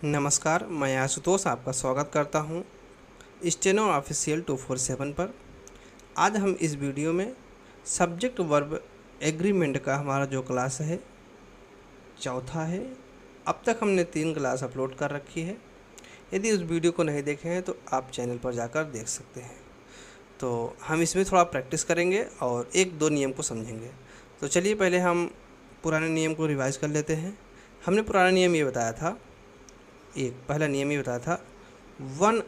नमस्कार, मैं आशुतोष आपका स्वागत करता हूं स्टेनो ऑफिशियल 247 पर। आज हम इस वीडियो में सब्जेक्ट वर्ब एग्रीमेंट का हमारा जो क्लास है चौथा है। अब तक हमने 3 क्लास अपलोड कर रखी है। यदि उस वीडियो को नहीं देखे हैं तो आप चैनल पर जाकर देख सकते हैं। तो हम इसमें थोड़ा प्रैक्टिस करेंगे और 1-2 नियम को समझेंगे। तो चलिए पहले हम पुराने नियम को रिवाइज़ कर लेते हैं। हमने पुराना नियम ये बताया था, पहला नियम ये बताया था, वन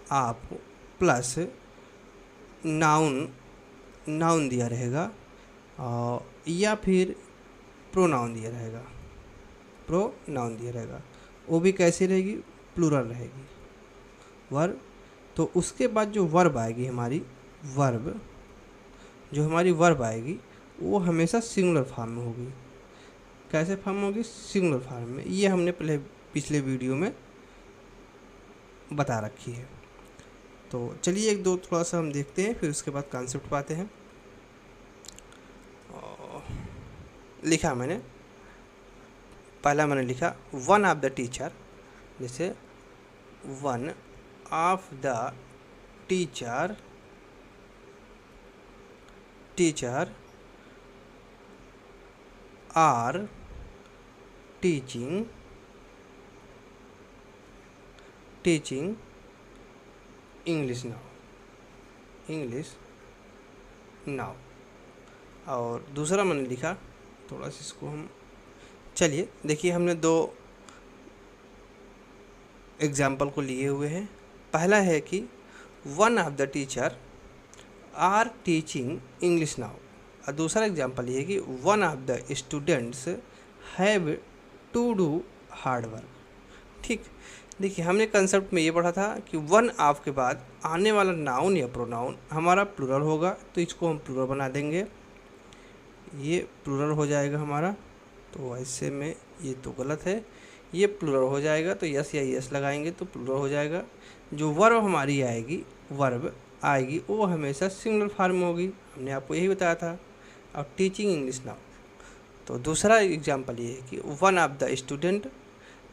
ऑफ प्लस नाउन दिया रहेगा या फिर प्रोनाउन दिया रहेगा। वो भी कैसी रहेगी? प्लूरल रहेगी वर्ब। तो उसके बाद जो वर्ब आएगी हमारी वर्ब आएगी वो हमेशा सिंगुलर फॉर्म में होगी। कैसे फॉर्म होगी? सिंगुलर फॉर्म में। ये हमने पिछले वीडियो में बता रखी है। तो चलिए 1-2 थोड़ा सा हम देखते हैं, फिर उसके बाद कॉन्सेप्ट पाते हैं। लिखा मैंने, पहला मैंने लिखा वन ऑफ द टीचर। जैसे one of the teacher are teaching English now. और दूसरा मैंने लिखा, थोड़ा सा इसको हम चलिए देखिए, हमने 2 एग्जाम्पल को लिए हुए हैं। पहला है कि one of the teacher are teaching English now, और दूसरा एग्जाम्पल ये है कि one of the students have to do hard work. ठीक, देखिए हमने कंसेप्ट में ये पढ़ा था कि वन ऑफ के बाद आने वाला नाउन या प्रोनाउन हमारा प्लूरल होगा, तो इसको हम प्लूरल बना देंगे। ये प्लूरल हो जाएगा हमारा, तो ऐसे में ये तो गलत है, ये प्लूरल हो जाएगा, तो यस या यस लगाएंगे तो प्लूरल हो जाएगा। जो वर्ब हमारी आएगी वो हमेशा सिंगुलर फॉर्म में होगी, हमने आपको यही बताया था। और टीचिंग इंग्लिश नाउ, तो दूसरा एग्जाम्पल ये है कि वन ऑफ द स्टूडेंट,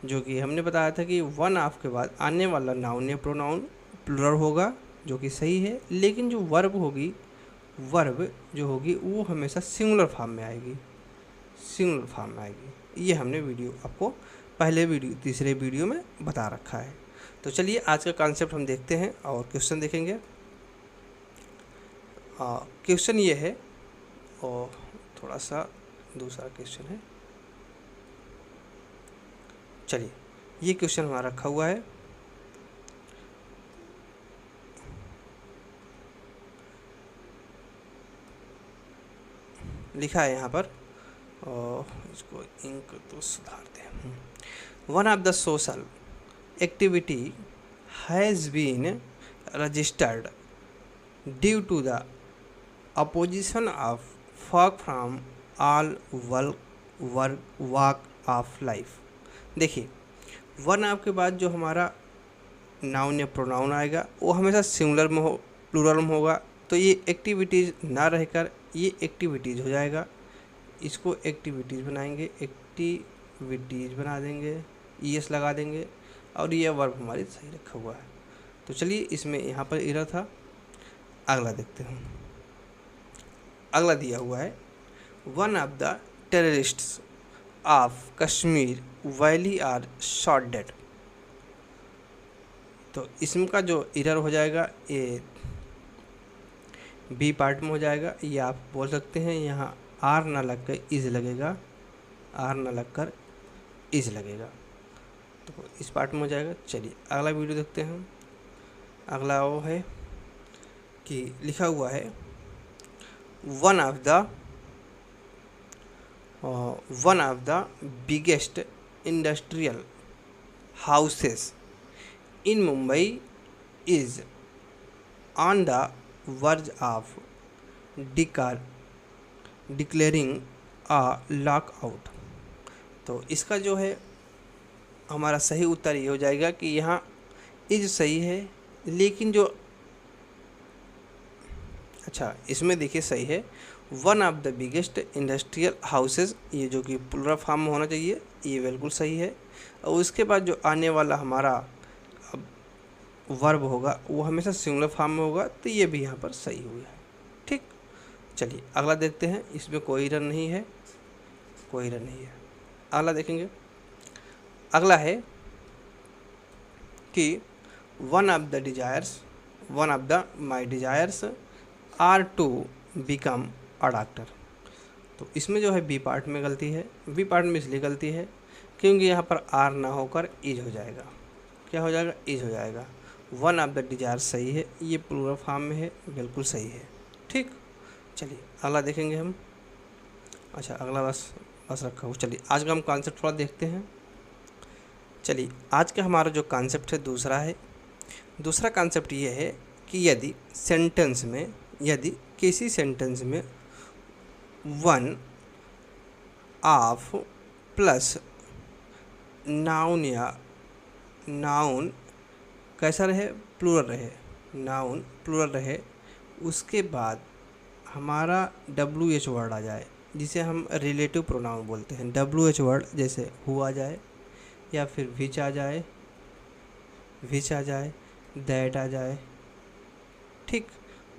जो कि हमने बताया था कि वन ऑफ के बाद आने वाला नाउन या प्रोनाउन प्लूरल होगा, जो कि सही है। लेकिन जो वर्ब होगी वो हमेशा सिंगुलर फॉर्म में आएगी। ये हमने आपको तीसरे वीडियो में बता रखा है। तो चलिए आज का कॉन्सेप्ट हम देखते हैं और क्वेश्चन देखेंगे। क्वेश्चन ये है, और थोड़ा सा दूसरा क्वेश्चन है। चलिए ये क्वेश्चन हमारा रखा हुआ है। लिखा है यहाँ पर, और इसको इंक तो सुधारते हैं। One of the social activity has been registered due to the opposition of folk from all walk of life. देखिए वन ऑफ के बाद जो हमारा नाउन या प्रोनाउन आएगा वो हमेशा सिंगुलर में प्लूरल में होगा, तो ये एक्टिविटीज़ ना रहकर ये एक्टिविटीज़ हो जाएगा। इसको एक्टिविटीज़ बना देंगे, ईएस लगा देंगे, और ये वर्ब हमारी सही रखा हुआ है। तो चलिए इसमें यहाँ पर एरर था, अगला देखते हैं। अगला दिया हुआ है one of the terrorists of Kashmir valley are shot dead. तो इसमें का जो एरर हो जाएगा ये बी पार्ट में हो जाएगा। ये आप बोल सकते हैं यहाँ आर ना लगकर इज लगेगा, तो इस पार्ट में हो जाएगा। चलिए अगला वीडियो देखते हैं। अगला वो है कि लिखा हुआ है one of the biggest industrial houses in Mumbai is on the verge of declaring a lockout. तो इसका जो है हमारा सही उत्तर ये हो जाएगा कि यहाँ इज सही है, लेकिन जो इसमें देखिए सही है one of the biggest industrial houses, ये जो कि प्लूरल फॉर्म में होना चाहिए, ये बिल्कुल सही है। और उसके बाद जो आने वाला हमारा वर्ब होगा वो हमेशा सिंगुलर फॉर्म में होगा, तो ये भी यहाँ पर सही हुआ है। ठीक, चलिए अगला देखते हैं। इसमें कोई एरर नहीं है, कोई एरर नहीं है। अगला देखेंगे। अगला है कि one of the my desires are to become a doctor. तो इसमें जो है बी पार्ट में गलती है। बी पार्ट में इसलिए गलती है क्योंकि यहाँ पर आर ना होकर इज हो जाएगा। क्या हो जाएगा? इज हो जाएगा। वन ऑफ द डिजायर सही है, ये प्लूरल फॉर्म में है, बिल्कुल सही है। ठीक, चलिए अगला देखेंगे हम। अच्छा, अगला बस रखा हो। चलिए आज का हम कॉन्सेप्ट थोड़ा देखते हैं। चलिए आज का हमारा जो कॉन्सेप्ट है दूसरा कॉन्सेप्ट ये है कि यदि किसी सेंटेंस में वन ऑफ प्लस नाउन या नाउन कैसा रहे? प्लूरल रहे। नाउन प्लूरल रहे, उसके बाद हमारा WH वर्ड आ जाए, जिसे हम रिलेटिव प्रोनाउन बोलते हैं। WH वर्ड जैसे हु आ जाए, या फिर विच आ जाए, दैट आ जाए। ठीक,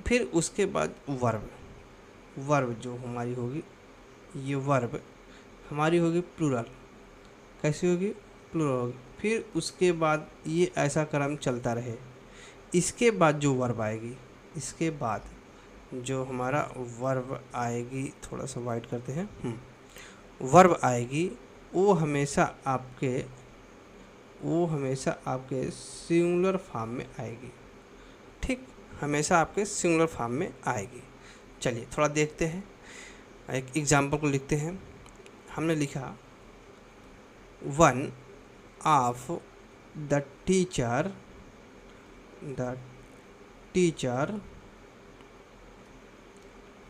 फिर उसके बाद वर्ब जो हमारी होगी, ये वर्ब हमारी होगी प्लूरल। कैसी होगी? प्लूरल होगी। फिर उसके बाद ये ऐसा क्रम चलता रहे। इसके बाद जो वर्ब आएगी, इसके बाद जो हमारा वर्ब आएगी, थोड़ा सा वाइट करते हैं, वर्ब आएगी वो हमेशा आपके सिंगुलर फॉर्म में आएगी। ठीक, हमेशा आपके सिंगुलर फॉर्म में आएगी। चलिए थोड़ा देखते हैं, एक एग्जाम्पल को लिखते हैं। हमने लिखा one of the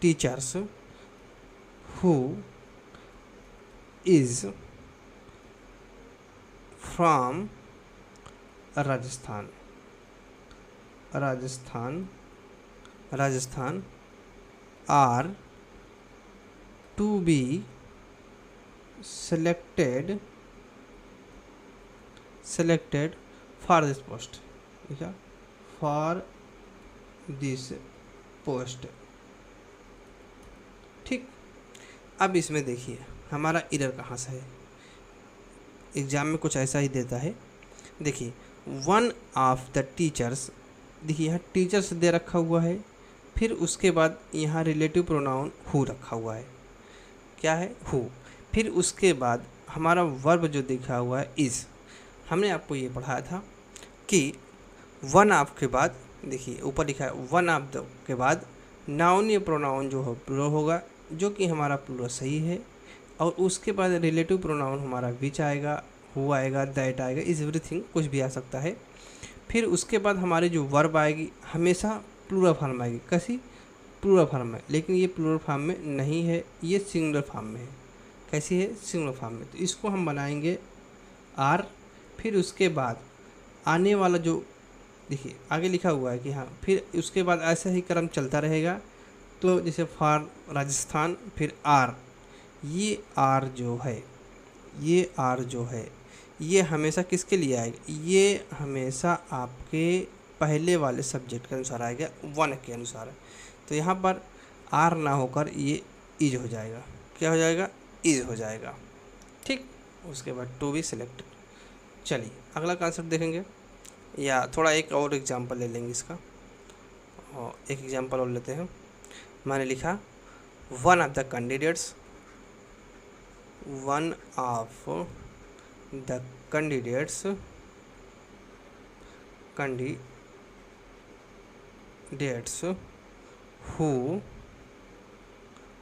teachers who is from Rajasthan are to be selected for this post। ठीक है, फॉर दिस पोस्ट। ठीक, अब इसमें देखिए हमारा एरर कहाँ से है। एग्जाम में कुछ ऐसा ही देता है। देखिए वन ऑफ द टीचर्स, देखिए यहाँ टीचर्स दे रखा हुआ है, फिर उसके बाद यहाँ रिलेटिव प्रोनाउन हु रखा हुआ है। क्या है? हु। फिर उसके बाद हमारा वर्ब जो दिखा हुआ है इज़। हमने आपको ये पढ़ाया था कि वन ऑफ के बाद, देखिए ऊपर लिखा है वन ऑफ द के बाद नाउन या प्रोनाउन जो हो प्लूरल होगा, जो कि हमारा प्लूरल सही है। और उसके बाद रिलेटिव प्रोनाउन हमारा विच आएगा, हु आएगा, दैट आएगा, इज एवरीथिंग, कुछ भी आ सकता है। फिर उसके बाद हमारी जो वर्ब आएगी हमेशा प्लूरल फॉर्म आएगी। कैसी? प्लूरल फॉर्म में, लेकिन ये प्लूरल फॉर्म में नहीं है, ये सिंगुलर फॉर्म में है। कैसी है? सिंगुलर फॉर्म में। तो इसको हम बनाएंगे आर। फिर उसके बाद आने वाला जो, देखिए आगे लिखा हुआ है कि हाँ, फिर उसके बाद ऐसा ही क्रम चलता रहेगा। तो जैसे फॉर राजस्थान, फिर आर। ये आर जो है ये हमेशा किसके लिए आएगा? ये हमेशा आपके पहले वाले सब्जेक्ट के अनुसार आएगा, वन के अनुसार। तो यहाँ पर आर ना होकर ये इज हो जाएगा। क्या हो जाएगा? इज हो जाएगा। ठीक, उसके बाद टू बी सिलेक्टेड। चलिए अगला कॉन्सेप्ट देखेंगे, या थोड़ा एक और एग्जांपल ले लेंगे इसका। और एक एग्जांपल और लेते हैं। मैंने लिखा one of the candidates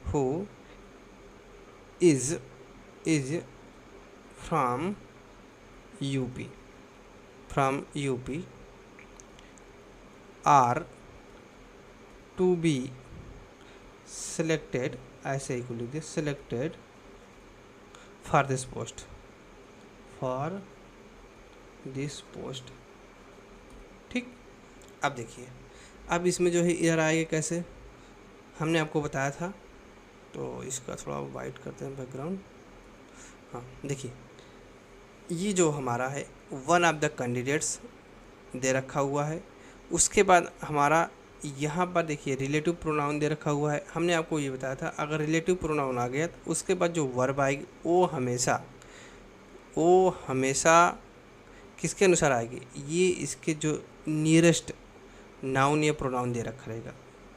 who is from UP are to be selected, ऐसे ही को लिख दिया, selected for this post। ठीक, अब देखिए, अब इसमें जो है एरर आएगा कैसे, हमने आपको बताया था। तो इसका थोड़ा वाइट करते हैं बैकग्राउंड। हाँ देखिए, ये जो हमारा है one of the candidates they रखा हुआ है। उसके बाद हमारा यहाँ पर देखिए रिलेटिव प्रोनाउन दे रखा हुआ है। हमने आपको ये बताया था अगर रिलेटिव प्रोनाउन आ गया तो उसके बाद जो वर्ब आएगी वो हमेशा किसके अनुसार आएगी, ये इसके जो नियरेस्ट नाउन या प्रोनाउन दे रखा रहेगा।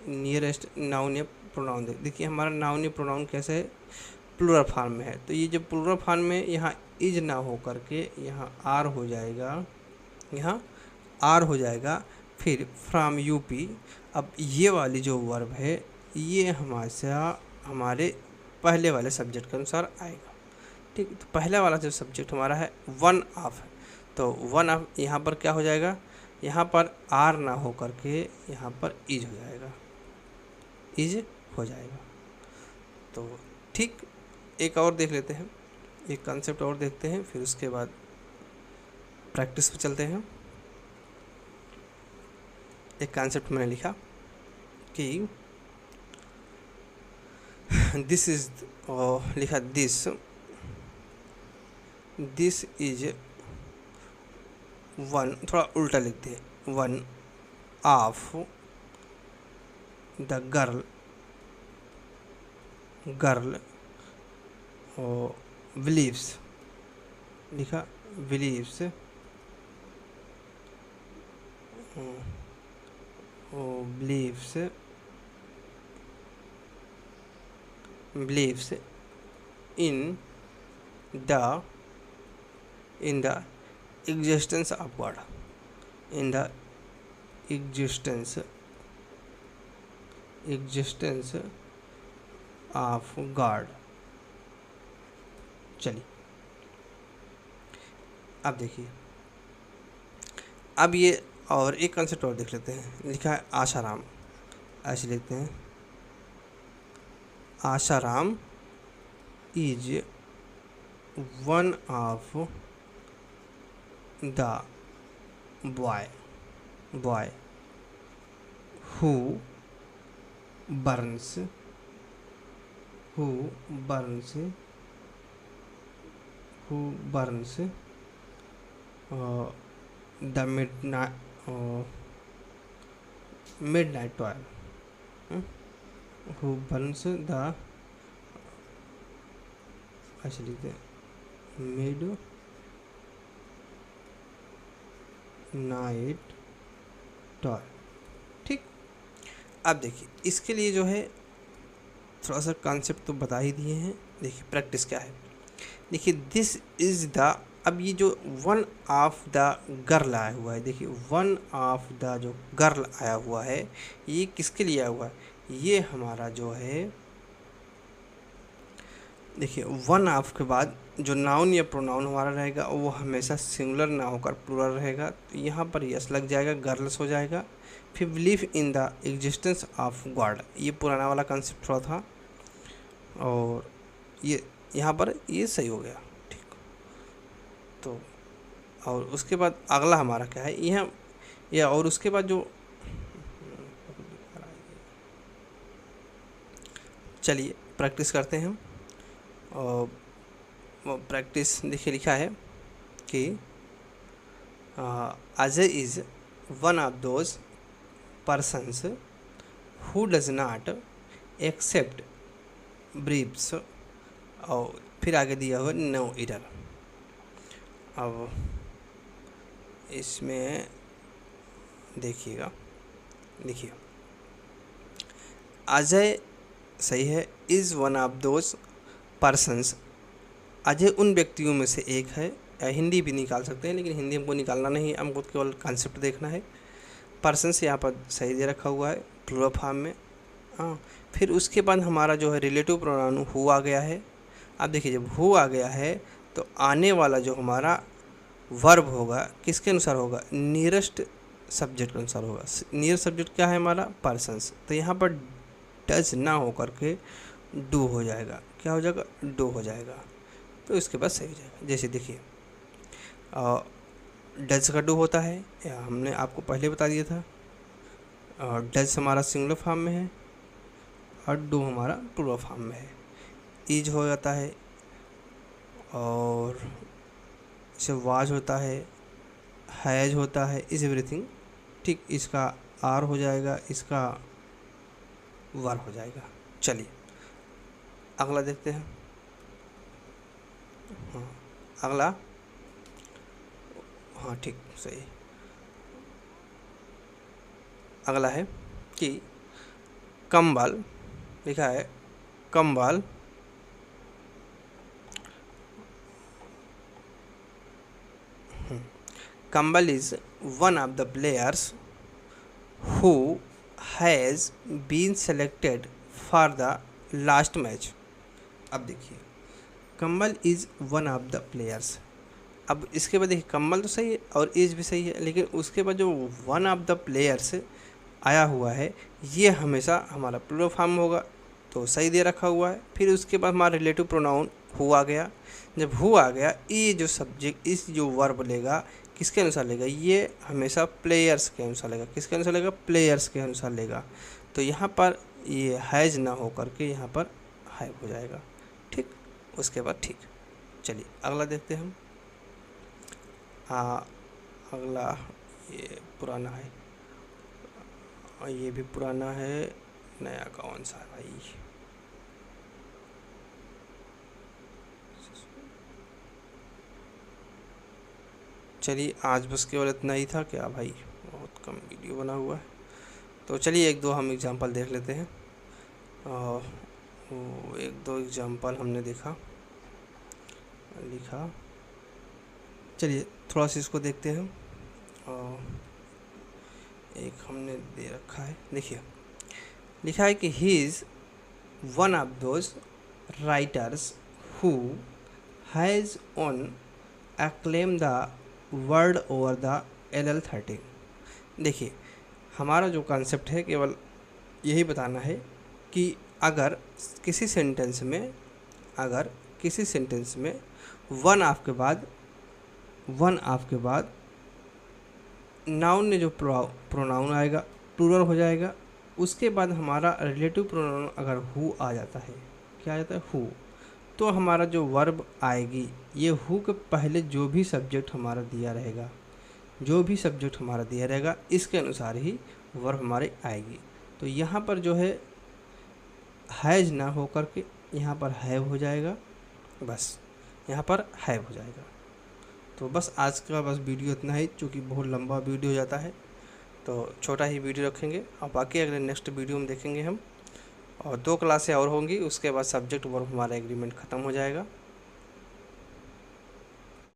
नियरेस्ट नाउन या प्रोनाउन देखिए हमारा नाउन या प्रोनाउन कैसे है, प्लूरल फॉर्म में है। तो ये जो प्लूरल फॉर्म में यहाँ इज ना हो करके यहाँ आर हो जाएगा, यहाँ आर हो जाएगा। फिर फ्रॉम यूपी, अब ये वाली जो वर्ब है ये हमारे पहले वाले सब्जेक्ट के अनुसार आएगा। ठीक, तो पहला वाला जो सब्जेक्ट हमारा है वन ऑफ है, तो वन ऑफ यहाँ पर क्या हो जाएगा, यहाँ पर आर ना हो करके यहाँ पर इज हो जाएगा, इज हो जाएगा। तो ठीक, एक और देख लेते हैं, एक कॉन्सेप्ट और देखते हैं, फिर उसके बाद प्रैक्टिस पे चलते हैं। एक कॉन्सेप्ट मैंने लिखा कि दिस इज, लिखा दिस इज वन, थोड़ा उल्टा लिखते हैं, one of the girl believes, लिखा believes believes in the existence of God, in the existence of God। चलिए अब देखिए, अब ये और एक कंसेप्ट और देख लेते हैं। लिखा है आशाराम, ऐसे लिखते हैं, Asaram is one of the boy who burns the midnight oil, who burns the, ऐसे लिखते हैं, midnight oil। ठीक, अब देखिए इसके लिए जो है थोड़ा सा कॉन्सेप्ट तो बता ही दिए हैं। देखिए प्रैक्टिस क्या है, देखिए दिस इज़ द, अब ये जो वन ऑफ द गर्ल आया हुआ है, देखिए वन ऑफ द जो गर्ल आया हुआ है ये किसके लिए आया हुआ है, ये हमारा जो है, देखिए वन ऑफ के बाद जो नाउन या प्रोनाउन हमारा रहेगा वो हमेशा सिंगुलर ना होकर प्लूरल रहेगा। तो यहाँ पर यस लग जाएगा, गर्ल्स हो जाएगा। फिर believe in the existence of God, ये पुराना वाला कंसेप्ट थोड़ा था और ये यहाँ पर ये सही हो गया। ठीक, तो और उसके बाद अगला हमारा क्या है यहाँ, या और उसके बाद जो, चलिए प्रैक्टिस करते हैं। और प्रैक्टिस देखिए लिखा है कि Ajay is one of those persons who does not accept briefs, और फिर आगे दिया हुआ नो एरर। अब इसमें देखिएगा, देखिए अजय सही है, is one of those persons, Ajay उन व्यक्तियों में से एक है। हिंदी भी निकाल सकते हैं लेकिन हिंदी हमको निकालना नहीं है, हमको केवल कॉन्सेप्ट देखना है। पर्सन से यहाँ पर सही दे रखा हुआ है प्लूरल फॉर्म में। हाँ, फिर उसके बाद हमारा जो है रिलेटिव प्रोनाउन हु आ गया है। अब देखिए जब हु आ गया है तो आने वाला जो हमारा वर्ब होगा किसके अनुसार होगा, नियरेस्ट सब्जेक्ट के अनुसार होगा। नियर सब्जेक्ट क्या है हमारा, पर्सन्स। तो यहाँ पर डज ना हो करके डू हो जाएगा। क्या हो जाएगा, डू हो जाएगा। तो इसके बाद सही हो जाएगा। जैसे देखिए डज का डू होता है, या हमने आपको पहले बता दिया था। डज हमारा सिंगुलर फॉर्म में है और डू हमारा प्लूरल फॉर्म में है। इज हो जाता है और जैसे वाज होता है, हैज होता है, इज एवरीथिंग। ठीक, इसका आर हो जाएगा, इसका वर हो जाएगा। चलिए अगला देखते हैं। हाँ अगला, हाँ ठीक सही। अगला है कि कंबल, लिखा है कंबल कंबल is one of the players who has been selected for the last match। अब देखिए कंबल is one of the players. अब इसके बाद देखिए कंबल तो सही है और इज भी सही है, लेकिन उसके बाद जो वन ऑफ द प्लेयर्स आया हुआ है ये हमेशा हमारा प्लूरल फॉर्म होगा, तो सही दे रखा हुआ है। फिर उसके बाद हमारा रिलेटिव प्रोनाउन हु आ गया। जब हु आ गया, ये जो सब्जेक्ट, इस जो वर्ब लेगा किसके अनुसार लेगा, ये हमेशा प्लेयर्स के अनुसार लेगा। किसके अनुसार लेगा, प्लेयर्स के अनुसार लेगा। तो यहाँ पर ये हैज ना हो करके यहाँ पर हैव हो जाएगा। ठीक, उसके बाद ठीक। चलिए अगला देखते हैं हम। अगला ये पुराना है और ये भी पुराना है, नया कौन सा है भाई। चलिए आज बस केवल इतना ही था क्या भाई, बहुत कम वीडियो बना हुआ है। तो चलिए एक दो हम एग्जांपल देख लेते हैं। एक दो एग्जांपल हमने देखा, लिखा। चलिए थोड़ा सा इसको देखते हैं। एक हमने दे रखा है, देखिए लिखा है कि he is one of those writers who has on acclaim the word over the LL13। देखिए हमारा जो कॉन्सेप्ट है केवल यही बताना है कि अगर किसी सेंटेंस में वन ऑफ के बाद नाउन ने जो प्रोनाउन आएगा प्लूरल हो जाएगा। उसके बाद हमारा रिलेटिव प्रोनाउन अगर हु आ जाता है, क्या आ जाता है, हु, तो हमारा जो वर्ब आएगी ये हु के पहले जो भी सब्जेक्ट हमारा दिया रहेगा इसके अनुसार ही वर्ब हमारे आएगी। तो यहाँ पर जो है हैज ना हो करके यहाँ पर हैव हो जाएगा, बस यहाँ पर हैव हो जाएगा। तो बस आज का बस वीडियो इतना ही, क्योंकि बहुत लंबा वीडियो हो जाता है तो छोटा ही वीडियो रखेंगे और बाकी अगले नेक्स्ट वीडियो में देखेंगे हम। और 2 क्लासें और होंगी, उसके बाद सब्जेक्ट वर्ब हमारा एग्रीमेंट ख़त्म हो जाएगा।